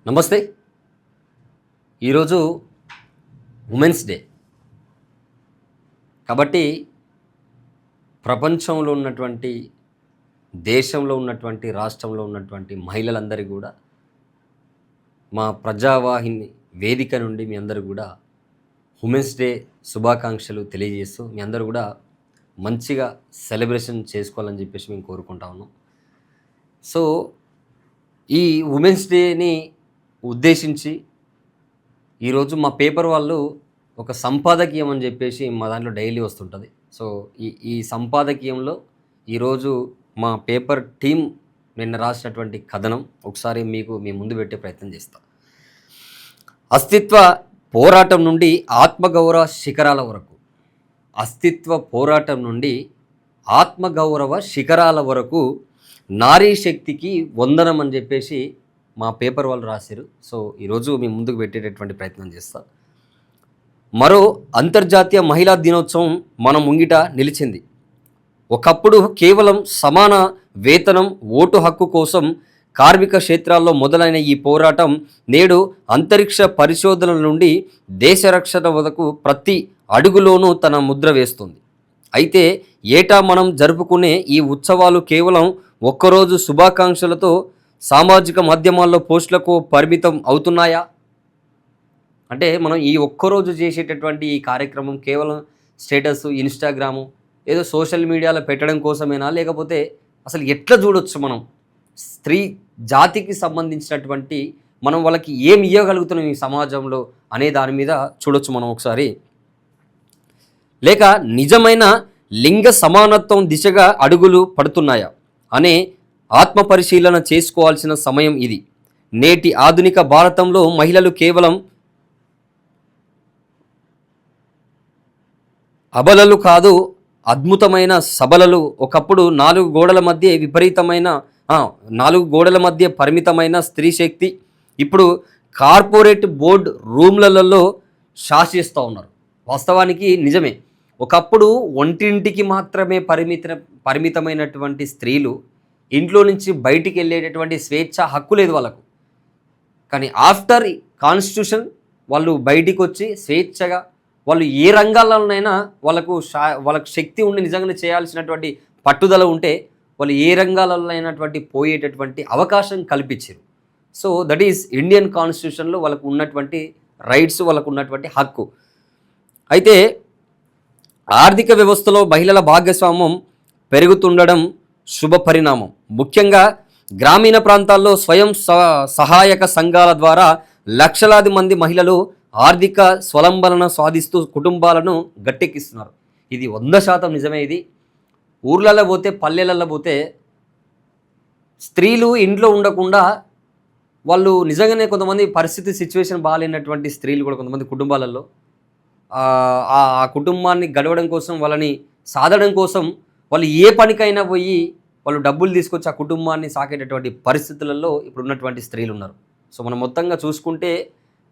నమస్తే. ఈరోజు women's day. కాబట్టి ప్రపంచంలో ఉన్నటువంటి, దేశంలో ఉన్నటువంటి, రాష్ట్రంలో ఉన్నటువంటి మహిళలందరికీ కూడా మా ప్రజావాహిని వేదిక నుండి మీ అందరూ కూడా ఉమెన్స్ డే శుభాకాంక్షలు తెలియజేస్తూ మీ అందరూ కూడా మంచిగా సెలబ్రేషన్ చేసుకోవాలని చెప్పేసి మేము కోరుకుంటా ఉన్నాం. సో ఈ ఉమెన్స్ డేని ఉద్దేశించి ఈరోజు మా పేపర్ వాళ్ళు ఒక సంపాదకీయం అని చెప్పేసి మా దాంట్లో డైలీ వస్తుంటుంది. సో ఈ సంపాదకీయంలో ఈరోజు మా పేపర్ టీం నిన్న రాసినటువంటి కథనం ఒకసారి మీ ముందు పెట్టే ప్రయత్నం చేస్తా. అస్తిత్వ పోరాటం నుండి ఆత్మగౌరవ శిఖరాల వరకు, అస్తిత్వ పోరాటం నుండి ఆత్మగౌరవ శిఖరాల వరకు నారీ శక్తికి వందనం అని చెప్పేసి మా పేపర్ వాళ్ళు రాశారు. సో ఈరోజు మీ ముందుకు పెట్టేటటువంటి ప్రయత్నం చేస్తా. మరో అంతర్జాతీయ మహిళా దినోత్సవం మన ముంగిట నిలిచింది. ఒకప్పుడు కేవలం సమాన వేతనం, ఓటు హక్కు కోసం కార్మిక క్షేత్రాల్లో మొదలైన ఈ పోరాటం నేడు అంతరిక్ష పరిశోధనల నుండి దేశ రక్షణ వరకు ప్రతి అడుగులోనూ తన ముద్ర వేస్తుంది. అయితే ఏటా మనం జరుపుకునే ఈ ఉత్సవాలు కేవలం ఒక్కరోజు శుభాకాంక్షలతో సామాజిక మాధ్యమాల్లో పోస్టులకు పరిమితం అవుతున్నాయా? అంటే మనం ఈ ఒక్కరోజు చేసేటటువంటి ఈ కార్యక్రమం కేవలం స్టేటస్, ఇన్స్టాగ్రాము, ఏదో సోషల్ మీడియాలో పెట్టడం కోసమేనా, లేకపోతే అసలు ఎట్లా చూడొచ్చు మనం స్త్రీ జాతికి సంబంధించినటువంటి మనం వాళ్ళకి ఏం ఇవ్వగలుగుతున్నాం ఈ సమాజంలో అనే దాని మీద చూడొచ్చు మనం ఒకసారి. లేక నిజమైన లింగ సమానత్వం దిశగా అడుగులు పడుతున్నాయా అనే ఆత్మపరిశీలన చేసుకోవాల్సిన సమయం ఇది. నేటి ఆధునిక భారతంలో మహిళలు కేవలం అబలలు కాదు, అద్భుతమైన సబలలు. ఒకప్పుడు నాలుగు గోడల మధ్య పరిమితమైన స్త్రీ శక్తి ఇప్పుడు కార్పొరేట్ బోర్డ్ రూమ్లలో శాసిస్తూ ఉన్నారు. వాస్తవానికి నిజమే. ఒకప్పుడు ఒంటింటికి మాత్రమే పరిమితమైనటువంటి స్త్రీలు ఇంట్లో నుంచి బయటికి వెళ్ళేటటువంటి స్వేచ్ఛ హక్కు లేదు వాళ్ళకు. కానీ ఆఫ్టర్ కాన్స్టిట్యూషన్ వాళ్ళు బయటికి వచ్చి స్వేచ్ఛగా వాళ్ళు ఏ రంగాల్లోనైనా వాళ్ళకు శక్తి ఉండి నిజంగానే చేయాల్సినటువంటి పట్టుదల ఉంటే వాళ్ళు ఏ రంగాలలోనైనటువంటి పోయేటటువంటి అవకాశం కల్పించారు. సో దట్ ఈస్ ఇండియన్ కాన్స్టిట్యూషన్లో వాళ్ళకు ఉన్నటువంటి రైట్స్, వాళ్ళకు ఉన్నటువంటి హక్కు. అయితే ఆర్థిక వ్యవస్థలో మహిళల భాగస్వామ్యం పెరుగుతుండడం శుభ పరిణామం. ముఖ్యంగా గ్రామీణ ప్రాంతాల్లో స్వయం సహాయక సంఘాల ద్వారా లక్షలాది మంది మహిళలు ఆర్థిక స్వలంబన సాధిస్తూ కుటుంబాలను గట్టెక్కిస్తున్నారు. ఇది 100% నిజమే. ఇది ఊర్లలో పోతే, పల్లెలలో పోతే స్త్రీలు ఇంట్లో ఉండకుండా వాళ్ళు నిజంగానే కొంతమంది సిచ్యువేషన్ బాగాలేనటువంటి స్త్రీలు కూడా కొంతమంది కుటుంబాలలో ఆ కుటుంబాన్ని గడవడం కోసం, వాళ్ళని సాధడం కోసం వాళ్ళు ఏ పనికైనా పోయి వాళ్ళు డబ్బులు తీసుకొచ్చి ఆ కుటుంబాన్ని సాకేటటువంటి పరిస్థితులలో ఇప్పుడు ఉన్నటువంటి స్త్రీలు ఉన్నారు. సో మనం మొత్తంగా చూసుకుంటే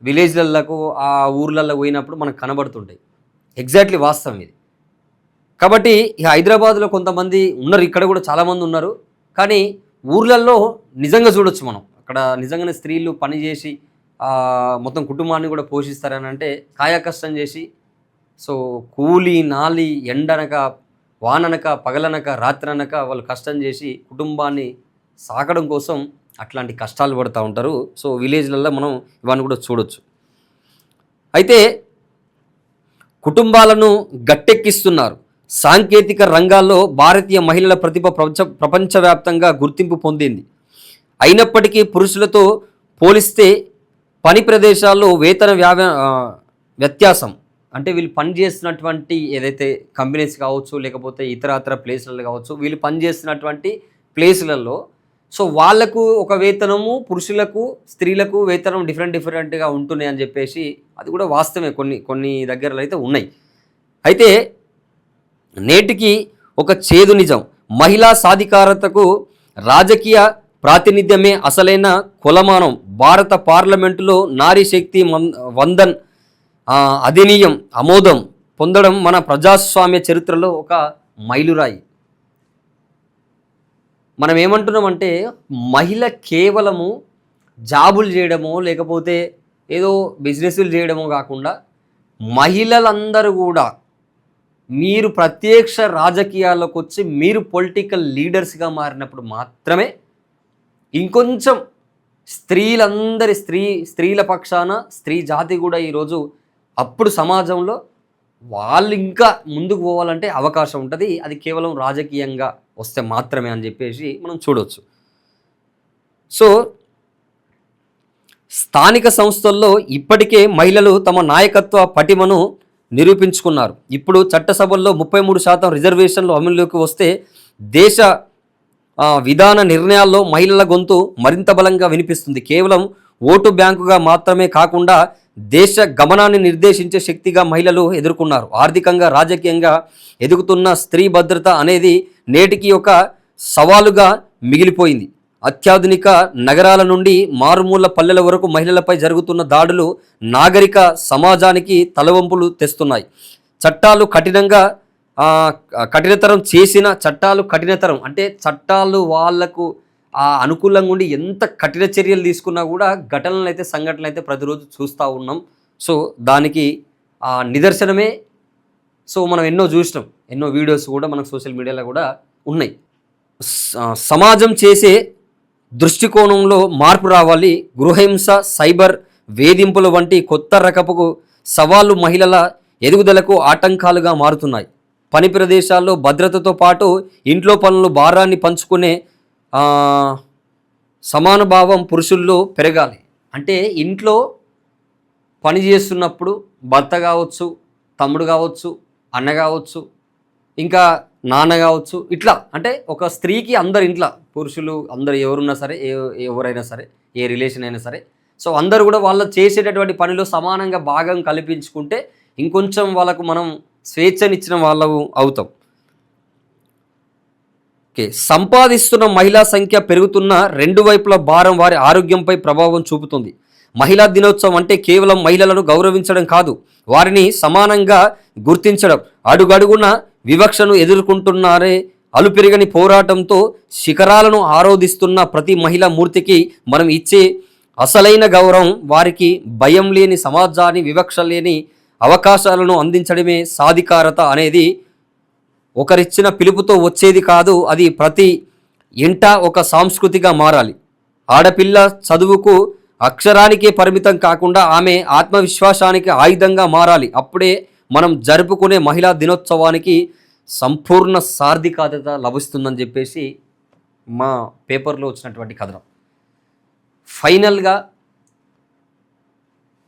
విలేజ్లకు, ఆ ఊర్లలో పోయినప్పుడు మనకు కనబడుతుంటాయి. ఎగ్జాక్ట్లీ వాస్తవం ఇది. కాబట్టి ఈ హైదరాబాద్లో కొంతమంది ఉన్నారు, ఇక్కడ కూడా చాలామంది ఉన్నారు. కానీ ఊర్లలో నిజంగా చూడొచ్చు మనం. అక్కడ నిజంగానే స్త్రీలు పనిచేసి మొత్తం కుటుంబాన్ని కూడా పోషిస్తారని అంటే కాయకష్టం చేసి, సో కూలి నాలి ఎండనక వాననక పగలనక రాత్రనక వాళ్ళు కష్టం చేసి కుటుంబాన్ని సాకడం కోసం అట్లాంటి కష్టాలు పడుతూ ఉంటారు. సో విలేజ్లలో మనం ఇవన్నీ కూడా చూడొచ్చు. అయితే కుటుంబాలను గట్టెక్కిస్తున్నారు. సాంకేతిక రంగాల్లో భారతీయ మహిళల ప్రతిభ ప్రపంచవ్యాప్తంగా గుర్తింపు పొందింది. అయినప్పటికీ పురుషులతో పోలిస్తే పని ప్రదేశాల్లో వేతన వ్యత్యాసం, అంటే వీళ్ళు పనిచేస్తున్నటువంటి ఏదైతే కంపెనీస్ కావచ్చు, లేకపోతే ఇతర ప్లేసులలో కావచ్చు, వీళ్ళు పనిచేస్తున్నటువంటి ప్లేసులలో సో వాళ్లకు ఒక వేతనము, పురుషులకు స్త్రీలకు వేతనం డిఫరెంట్గా ఉంటున్నాయి అని చెప్పేసి అది కూడా వాస్తవమే. కొన్ని దగ్గరలో అయితే ఉన్నాయి. అయితే నేటికి ఒక చేదు నిజం, మహిళా సాధికారతకు రాజకీయ ప్రాతినిధ్యమే అసలైన కొలమానం. భారత పార్లమెంటులో నారీ శక్తి వందన్ అధినియం ఆమోదం పొందడం మన ప్రజాస్వామ్య చరిత్రలో ఒక మైలురాయి. మనం ఏమంటున్నామంటే మహిళ కేవలము జాబులు చేయడమో లేకపోతే ఏదో బిజినెస్లు చేయడమో కాకుండా మహిళలందరూ కూడా మీరు ప్రత్యక్ష రాజకీయాల్లోకి వచ్చి మీరు పొలిటికల్ లీడర్స్గా మారినప్పుడు మాత్రమే ఇంకొంచెం స్త్రీల పక్షాన స్త్రీ జాతి కూడా ఈరోజు అప్పుడు సమాజంలో వాళ్ళు ఇంకా ముందుకు పోవాలంటే అవకాశం ఉంటుంది. అది కేవలం రాజకీయంగా వస్తే మాత్రమే అని చెప్పేసి మనం చూడవచ్చు. సో స్థానిక సంస్థల్లో ఇప్పటికే మహిళలు తమ నాయకత్వ పటిమను నిరూపించుకున్నారు. ఇప్పుడు చట్టసభల్లో 33% రిజర్వేషన్లు అమలులోకి వస్తే దేశ విధాన నిర్ణయాల్లో మహిళల గొంతు మరింత బలంగా వినిపిస్తుంది. కేవలం ఓటు బ్యాంకుగా మాత్రమే కాకుండా దేశ గమనాన్ని నిర్దేశించే శక్తిగా మహిళలు ఎదుర్కొన్నారు. ఆర్థికంగా రాజకీయంగా ఎదుగుతున్న స్త్రీ భద్రత అనేది నేటికి ఒక సవాలుగా మిగిలిపోయింది. అత్యాధునిక నగరాల నుండి మారుమూల పల్లెల వరకు మహిళలపై జరుగుతున్న దాడులు నాగరిక సమాజానికి తలవంపులు తెస్తున్నాయి. చట్టాలు కఠినతరం చేసిన కఠినతరం అంటే చట్టాలు వాళ్లకు అనుకూలంగా ఉండి ఎంత కఠిన చర్యలు తీసుకున్నా కూడా సంఘటనలు అయితే ప్రతిరోజు చూస్తూ ఉన్నాం. సో దానికి నిదర్శనమే సో మనం ఎన్నో చూసినాం, ఎన్నో వీడియోస్ కూడా మనకు సోషల్ మీడియాలో కూడా ఉన్నాయి. సమాజం చేసే దృష్టికోణంలో మార్పు రావాలి. గృహహింస, సైబర్ వేధింపుల వంటి కొత్త రకపు సవాళ్లు మహిళల ఎదుగుదలకు ఆటంకాలుగా మారుతున్నాయి. పని ప్రదేశాల్లో భద్రతతో పాటు ఇంట్లో పనులు భారాన్ని పంచుకునే సమానభావం పురుషుల్లో పెరగాలి. అంటే ఇంట్లో పని చేస్తున్నప్పుడు భర్త కావచ్చు, తమ్ముడు కావచ్చు, అన్న కావచ్చు, ఇంకా నాన్న కావచ్చు, ఇట్లా అంటే ఒక స్త్రీకి అందరు ఇంట్లో పురుషులు అందరు ఎవరున్నా సరే, ఎవరైనా సరే, ఏ రిలేషన్ అయినా సరే, సో అందరూ కూడా వాళ్ళు చేసేటటువంటి పనిలో సమానంగా భాగం కల్పించుకుంటే ఇంకొంచెం వాళ్ళకు మనం స్వేచ్ఛనిచ్చిన వాళ్ళము అవుతాం. ఓకే, సంపాదిస్తున్న మహిళా సంఖ్య పెరుగుతున్న రెండు వైపుల భారం వారి ఆరోగ్యంపై ప్రభావం చూపుతుంది. మహిళా దినోత్సవం అంటే కేవలం మహిళలను గౌరవించడం కాదు, వారిని సమానంగా గుర్తించడం. అడుగడుగున వివక్షను ఎదుర్కొంటున్నారే అలుపెరగని పోరాటంతో శిఖరాలను ఆరోధిస్తున్న ప్రతి మహిళా మూర్తికి మనం ఇచ్చే అసలైన గౌరవం వారికి భయం లేని సమాజాన్ని, వివక్ష లేని అవకాశాలను అందించడమే. సాధికారత అనేది ఒకరిచ్చిన పిలుపుతో వచ్చేది కాదు, అది ప్రతి ఇంట ఒక సంస్కృతిగా మారాలి. ఆడపిల్ల చదువుకు అక్షరానికే పరిమితం కాకుండా ఆమె ఆత్మవిశ్వాసానికి ఆయుధంగా మారాలి. అప్పుడే మనం జరుపుకునే మహిళా దినోత్సవానికి సంపూర్ణ సార్థికత లభిస్తుందని చెప్పేసి మా పేపర్లో వచ్చినటువంటి కథనం. ఫైనల్గా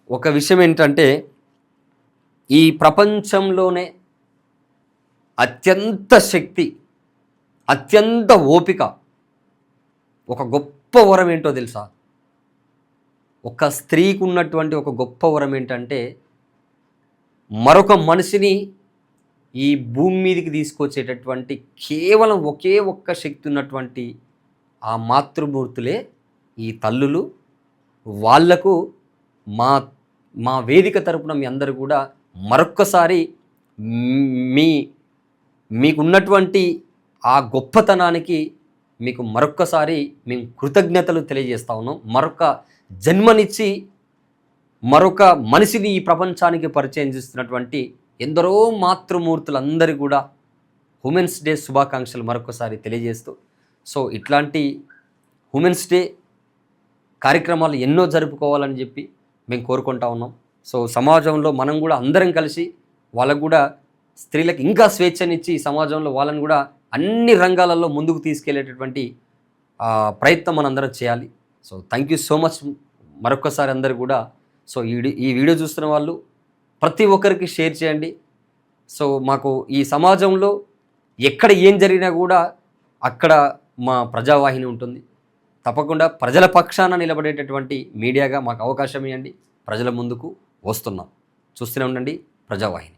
ఒక విషయం ఏంటంటే, ఈ ప్రపంచంలోనే అత్యంత శక్తి, అత్యంత ఓపిక, ఒక గొప్ప వరం ఏంటో తెలుసా? ఒక స్త్రీకి ఉన్నటువంటి ఒక గొప్ప వరం ఏంటంటే, మరొక మనిషిని ఈ భూమి మీదకి తీసుకొచ్చేటటువంటి కేవలం ఒకే ఒక్క శక్తి ఉన్నటువంటి ఆ మాతృమూర్తులే ఈ తల్లులు. వాళ్లకు మా వేదిక తరపున మీ అందరూ కూడా మరొక్కసారి మీకున్నటువంటి ఆ గొప్పతనానికి మీకు మరొక్కసారి మేము కృతజ్ఞతలు తెలియజేస్తా ఉన్నాం. మరొక జన్మనిచ్చి మరొక మనిషిని ఈ ప్రపంచానికి పరిచయం చేస్తున్నటువంటి ఎందరో మాతృమూర్తులందరూ కూడా ఉమెన్స్ డే శుభాకాంక్షలు మరొకసారి తెలియజేస్తూ, సో ఇట్లాంటి ఉమెన్స్ డే కార్యక్రమాలు ఎన్నో జరుపుకోవాలని చెప్పి మేము కోరుకుంటా ఉన్నాం. సో సమాజంలో మనం కూడా అందరం కలిసి వాళ్ళకు కూడా స్త్రీలకు ఇంకా స్వేచ్ఛనిచ్చి సమాజంలో వాళ్ళని కూడా అన్ని రంగాలలో ముందుకు తీసుకెళ్లేటటువంటి ప్రయత్నం మనందరం చేయాలి. So thank you so much మరొకసారి అందరు కూడా. సో ఈ వీడియో చూస్తున్న వాళ్ళు ప్రతి ఒక్కరికి షేర్ చేయండి. సో మాకు ఈ సమాజంలో ఎక్కడ ఏం జరిగినా కూడా అక్కడ మా ప్రజావాహిని ఉంటుంది. తప్పకుండా ప్రజల పక్షాన నిలబడేటటువంటి మీడియాగా మాకు అవకాశం ఇవ్వండి. ప్రజల ముందుకు వస్తున్నాం. చూస్తూనే ఉండండి ప్రజావాహిని.